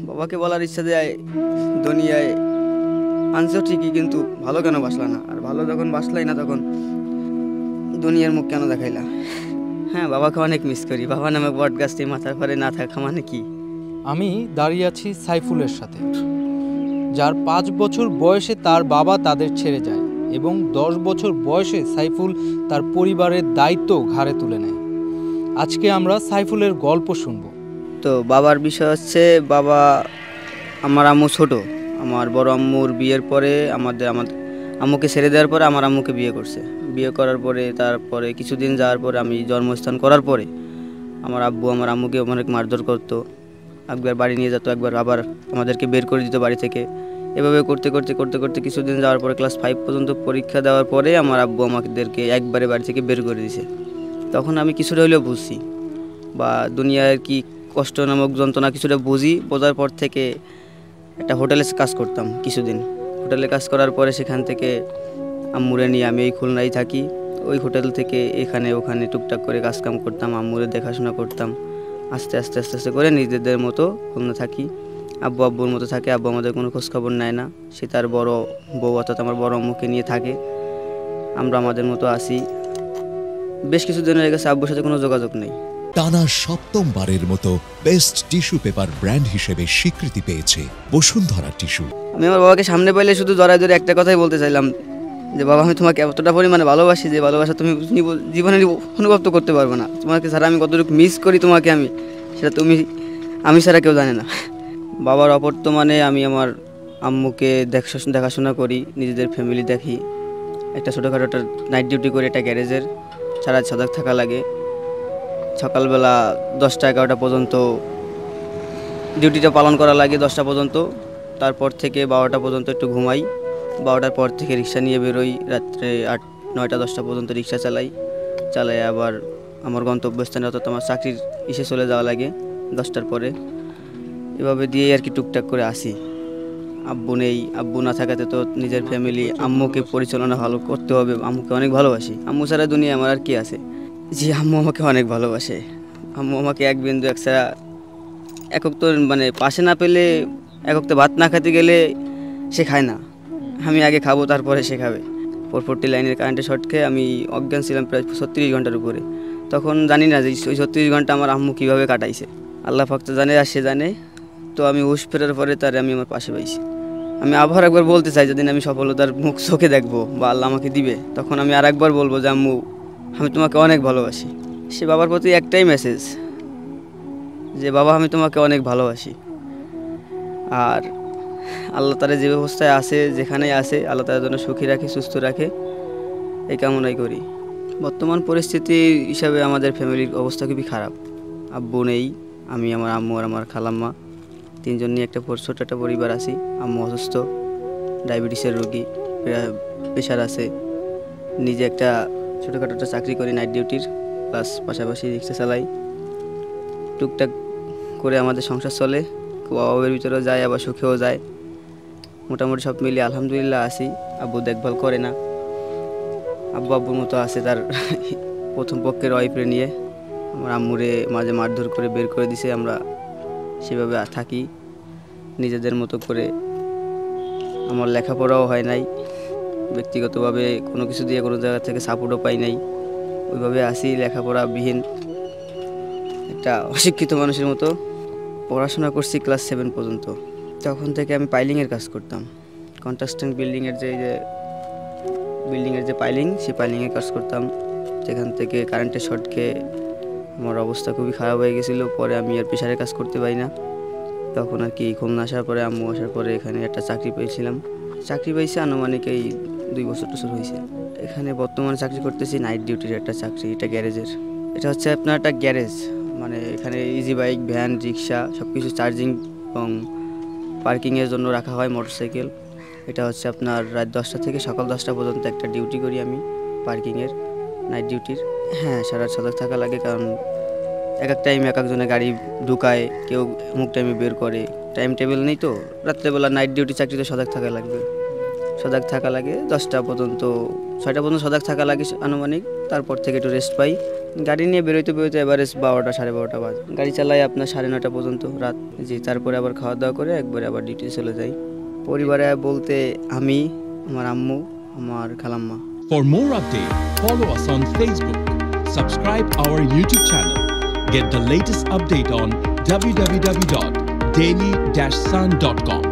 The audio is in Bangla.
বাবাকে বলার ইচ্ছা যে দুনিয়ায় আনছো ঠিকই, কিন্তু ভালো কেন বাসলা না? আর ভালো যখন বাসলাই না তখন দুনিয়ার মুখ কেন দেখাইলা? হ্যাঁ, বাবাকে অনেক মিস করি। বাবা নামে বট গাছটি মাথার পরে না থাকা মানে কি? আমি দাঁড়িয়ে আছি সাইফুলের সাথে, যার 5 বছর বয়সে তার বাবা তাদের ছেড়ে যায় এবং 10 বছর বয়সে সাইফুল তার পরিবারের দায়িত্ব ঘাড়ে তুলে নেয়। আজকে আমরা সাইফুলের গল্প শুনব। তো বাবার বিষয় হচ্ছে, বাবা, আমার আম্মু ছোট। আমার বড় আম্মুর বিয়ের পরে আমার আম্মুকে ছেড়ে দেওয়ার পরে আমার আম্মুকে বিয়ে করছে। বিয়ে করার পরে তারপরে কিছুদিন যাওয়ার পরে আমি জন্মস্থান করার পরে আমার আব্বু আমার আম্মুকে অনেক মারধর করতো। একবার বাড়ি নিয়ে যেত, একবার আবার আমাদেরকে বের করে দিত বাড়ি থেকে। এভাবে করতে করতে করতে করতে কিছুদিন যাওয়ার পরে ক্লাস 5 পর্যন্ত পরীক্ষা দেওয়ার পরে আমার আব্বু আমাদেরকে একবারে বাড়ি থেকে বের করে দিয়েছে। তখন আমি কিছুটা হলেও বুঝছি, বা দুনিয়ার কি কষ্ট নামক যন্ত্রণা কিছুটা বুঝি। বোঝার পর থেকে একটা হোটেলে কাজ করতাম কিছুদিন। হোটেলে কাজ করার পরে সেখান থেকে আম্মুরে নিয়ে আমি এই খুলনায় থাকি। ওই হোটেল থেকে এখানে ওখানে টুকটাক করে কাজকাম করতাম, আম্মুরে দেখাশোনা করতাম। আস্তে আস্তে আস্তে আস্তে করে নিজেদের মতো খুলনা থাকি। আব্বু আব্বুর মতো থাকে। আব্বু আমাদের কোনো খোঁজখবর নেয় না। সে তার বড় বউ অর্থাৎ আমার বড় আম্মুকে নিয়ে থাকে। আমরা আমাদের মতো আসি। বেশ কিছুদিন হয়ে গেছে আব্বুর সাথে কোনো যোগাযোগ নেই। টানা সপ্তমবারের মতো বেস্ট টিস্যু পেপার ব্র্যান্ড হিসেবে স্বীকৃতি পেয়েছে বসুন্ধরা টিস্যু। আমি আমার বাবাকে সামনে পাইলে শুধু জড়ায় ধরে একটা কথাই বলতে চাইলাম, যে বাবা, আমি তোমাকে এতটা পরিমাণে ভালোবাসি যে ভালোবাসা তুমি জীবনে অনুভব তো করতে পারবে না। তোমাকে ছাড়া আমি কতটুকু মিস করি তোমাকে আমি, সেটা আমি ছাড়া কেউ জানে না। বাবার অবর্তমানে আমি আমার আম্মুকে দেখাশোনা করি, নিজেদের ফ্যামিলি দেখি। একটা ছোটোখাটো একটা নাইট ডিউটি করে একটা গ্যারেজের, সারা সজাগ থাকা লাগে। সকালবেলা 10টা 11টা পর্যন্ত ডিউটিটা পালন করা লাগে, 10টা পর্যন্ত। তারপর থেকে 12টা পর্যন্ত একটু ঘুমাই। 12টার পর থেকে রিক্সা নিয়ে বেরোই, রাত্রে 8 9টা 10টা পর্যন্ত রিক্সা চালাই আবার আমার গন্তব্যস্থানে অর্থাৎ আমার চাকরির চলে যাওয়া লাগে 10টার পরে। এভাবে দিয়েই আর কি টুকটাক করে আসি। আব্বু নেই, আব্বু না থাকাতে তো নিজের ফ্যামিলি, আম্মুকে পরিচালনা ভালো করতে হবে। আম্মুকে অনেক ভালোবাসি। আম্মু ছাড়া দুনিয়া আমার আর কি আছে? জি, আম্মু আমাকে অনেক ভালোবাসে। আম্মু আমাকে এক বিন্দু এক ছাড়া একক তো মানে পাশে না পেলে, একক তো ভাত না খেতে গেলে সে খায় না। আমি আগে খাবো, তারপরে সে খাবে। 440 লাইনের কারেন্টে শর্ট খেয়ে আমি অজ্ঞান ছিলাম প্রায় 36 ঘন্টার উপরে। তখন জানি না যে ওই 36 ঘন্টা আমার আম্মু কীভাবে কাটাইছে। আল্লাহ ফাকতে জানে আর সে জানে। তো আমি হুঁশ ফেরার পরে আমি আমার পাশে পাইছি। আমি আবার একবার বলতে চাই, যেদিন আমি সফলতার মুখ চোখে দেখবো বা আল্লাহ আমাকে দিবে, তখন আমি আর একবার বলবো যে আম্মু, আমি তোমাকে অনেক ভালোবাসি। সে বাবার প্রতি একটাই মেসেজ, যে বাবা, আমি তোমাকে অনেক ভালোবাসি। আর আল্লাহ তারা যে ব্যবস্থায় আছে, যেখানেই আছে, আল্লাহ তার জন্য সুখী রাখে, সুস্থ রাখে, এই কামনাই করি। বর্তমান পরিস্থিতি হিসাবে আমাদের ফ্যামিলির অবস্থা খুবই খারাপ। আব্বু নেই, আমি, আমার আম্মু আর আমার খালাম্মা, তিনজন নিয়ে একটা ছোট একটা পরিবার আছি। আম্মু অসুস্থ, ডায়াবেটিসের রোগী, প্রেশার আছে। নিজে একটা ছোটোখাটো একটা চাকরি করি নাইট ডিউটির, প্লাস পাশাপাশি রিক্সা চালাই। টুকটাক করে আমাদের সংসার চলে। খুব অভাবের ভিতরেও যায়, আবার সুখেও যায়। মোটামুটি সব মিলিয়ে আলহামদুলিল্লাহ আছি। আব্বু দেখভাল করে না। আব্বুর মতো আছে তার প্রথম পক্ষের ওয়াইফরে নিয়ে। আমার আম্মুরে মাঝে মারধর করে বের করে দিছে। আমরা সেভাবে থাকি নিজেদের মতো করে। আমার লেখাপড়াও হয় নাই, ব্যক্তিগতভাবে কোনো কিছু দিয়ে কোনো জায়গা থেকে সাপোর্টও পাই নাই। ওইভাবে আসি লেখাপড়াবিহীন একটা অশিক্ষিত মানুষের মতো। পড়াশোনা করছি ক্লাস 7 পর্যন্ত। তখন থেকে আমি পাইলিংয়ের কাজ করতাম। কনস্ট্রাকশন বিল্ডিংয়ের যে পাইলিং, সেই পাইলিংয়ের কাজ করতাম। সেখান থেকে কারেন্টের শর্ট খেয়ে আমার অবস্থা খুবই খারাপ হয়ে গেছিলো। পরে আমি আর প্রেশারের কাজ করতে পারি না। তখন আর কি খুলনা আসার পরে, আম্মু আসার পরে এখানে একটা চাকরি পেয়েছিলাম। চাকরি পাইছি আনুমানিক এই 2 বছর টছর হয়েছে। এখানে বর্তমানে চাকরি করতেছি নাইট ডিউটির একটা চাকরি, এটা গ্যারেজের। এটা হচ্ছে আপনার একটা গ্যারেজ, মানে এখানে ইজি বাইক, ভ্যান, রিক্সা সব কিছু চার্জিং এবং পার্কিংয়ের জন্য রাখা হয় মোটরসাইকেল। এটা হচ্ছে আপনার রাত 10টা থেকে সকাল 10টা পর্যন্ত একটা ডিউটি করি আমি পার্কিংয়ের, নাইট ডিউটির। হ্যাঁ, সারা সজাগ থাকা লাগে, কারণ এক এক টাইম এক একজনে গাড়ি ঢুকায়, কেউ অমুক টাইমে বের করে, টাইম টেবিল নেই। তো রাত্রেবেলা নাইট ডিউটি চাকরিতে সজাগ থাকা লাগবে। সজাগ থাকা লাগে 10টা পর্যন্ত, 6টা পর্যন্ত সজাগ থাকা লাগে আনুমানিক। তারপর থেকে একটু রেস্ট পাই। গাড়ি নিয়ে বেরোতে বেরোতে এভারেজ 12টা 12:30 বাজে। গাড়ি চালাই আপনার 9:30 পর্যন্ত রাত। জি, তারপরে আবার খাওয়া দাওয়া করে একবারে আবার ডিউটি চলে যাই। পরিবারে বলতে আমি, আমার আম্মু, আমার খালাম্মা। For more updates, follow us on Facebook, subscribe our YouTube channel, get the latest update on www.daily-sun.com.